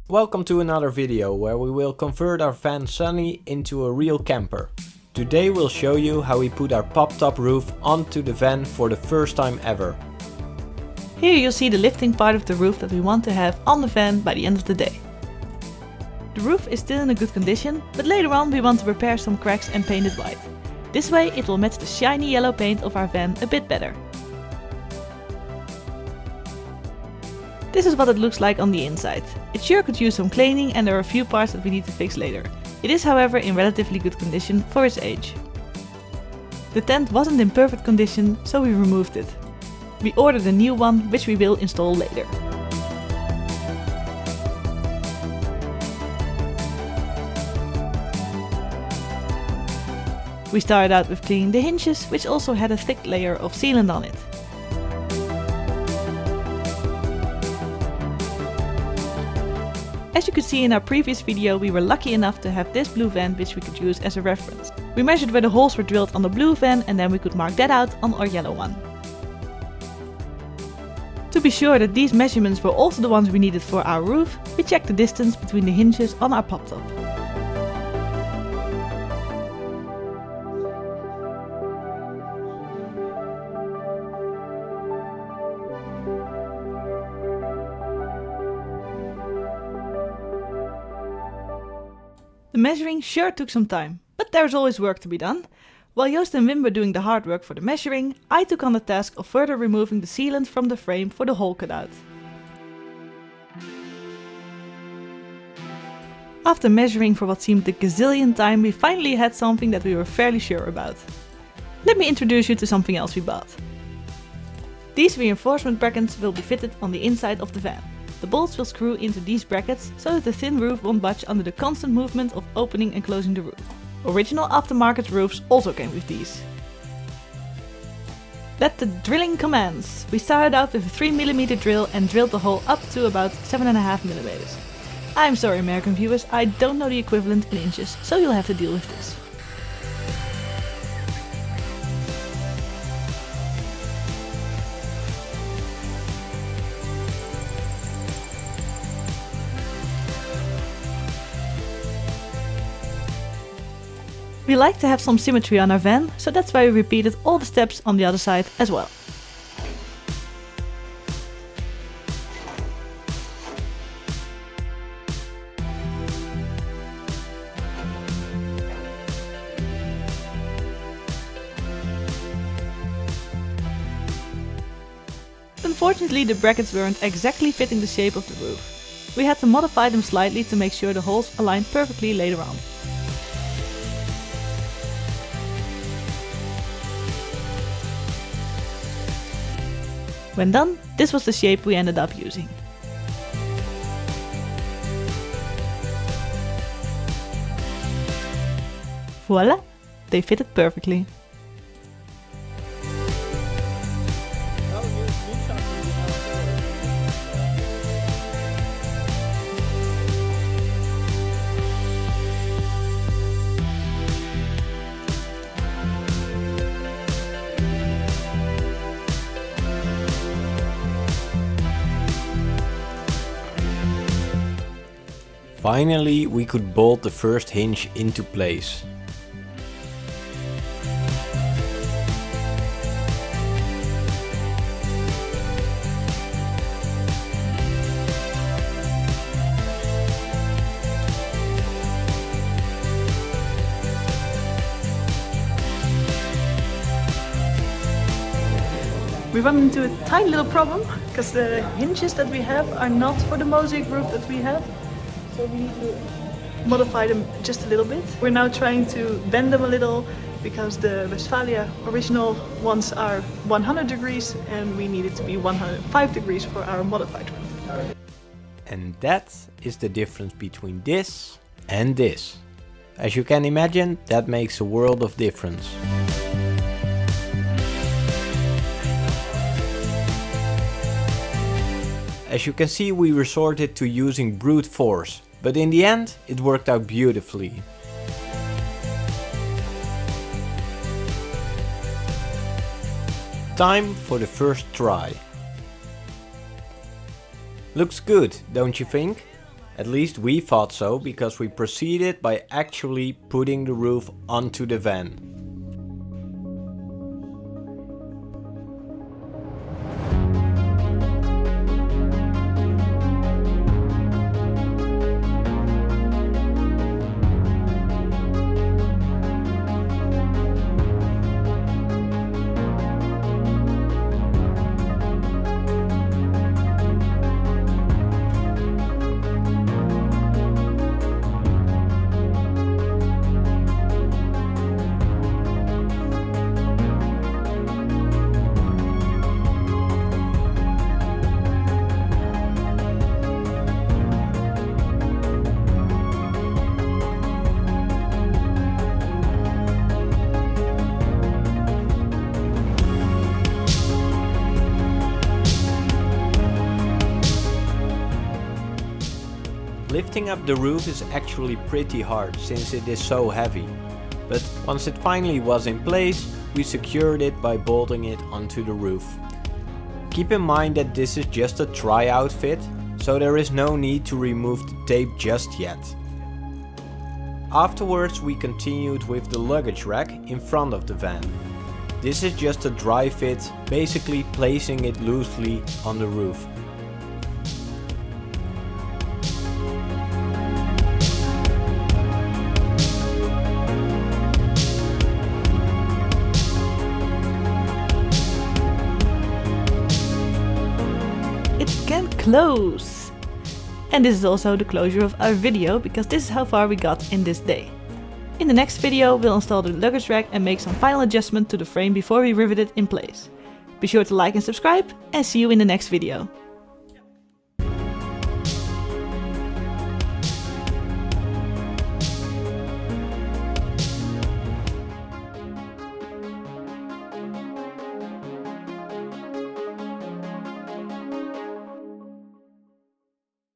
Welcome to another video where we will convert our van Sunny into a real camper. Today we'll show you how we put our pop-top roof onto the van for the first time ever. Here you'll see the lifting part of the roof that we want to have on the van by the end of the day. The roof is still in a good condition, but later on we want to repair some cracks and paint it white. This way it will match the shiny yellow paint of our van a bit better. This is what it looks like on the inside. It sure could use some cleaning and there are a few parts that we need to fix later. It is however in relatively good condition for its age. The tent wasn't in perfect condition, so we removed it. We ordered a new one, which we will install later. We started out with cleaning the hinges, which also had a thick layer of sealant on it. As you could see in our previous video, we were lucky enough to have this blue van which we could use as a reference. We measured where the holes were drilled on the blue van and then we could mark that out on our yellow one. To be sure that these measurements were also the ones we needed for our roof, we checked the distance between the hinges on our pop-top. The measuring sure took some time, but there's always work to be done. While Joost and Wim were doing the hard work for the measuring, I took on the task of further removing the sealant from the frame for the hole cutout. After measuring for what seemed a gazillion time, we finally had something that we were fairly sure about. Let me introduce you to something else we bought. These reinforcement brackets will be fitted on the inside of the van. The bolts will screw into these brackets so that the thin roof won't budge under the constant movement of opening and closing the roof. Original aftermarket roofs also came with these. Let the drilling commence! We started out with a 3mm drill and drilled the hole up to about 7.5mm. I'm sorry American viewers, I don't know the equivalent in inches, so you'll have to deal with this. We like to have some symmetry on our van, so that's why we repeated all the steps on the other side as well. Unfortunately, the brackets weren't exactly fitting the shape of the roof. We had to modify them slightly to make sure the holes aligned perfectly later on. When done, this was the shape we ended up using. Voila! They fitted perfectly. Finally, we could bolt the first hinge into place. We run into a tiny little problem because the hinges that we have are not for the Mosaik roof that we have. So we need to modify them just a little bit. We're now trying to bend them a little because the Westfalia original ones are 100 degrees and we need it to be 105 degrees for our modified roof. And that is the difference between this and this. As you can imagine, that makes a world of difference. As you can see, we resorted to using brute force, but in the end it worked out beautifully. Time for the first try. Looks good, don't you think? At least we thought so, because we proceeded by actually putting the roof onto the van. Lifting up the roof is actually pretty hard since it is so heavy, but once it finally was in place, we secured it by bolting it onto the roof. Keep in mind that this is just a tryout fit, so there is no need to remove the tape just yet. Afterwards we continued with the luggage rack in front of the van. This is just a dry fit, basically placing it loosely on the roof. Can close. And this is also the closure of our video, because this is how far we got in this day. In the next video we'll install the luggage rack and make some final adjustment to the frame before we rivet it in place. Be sure to like and subscribe, and see you in the next video.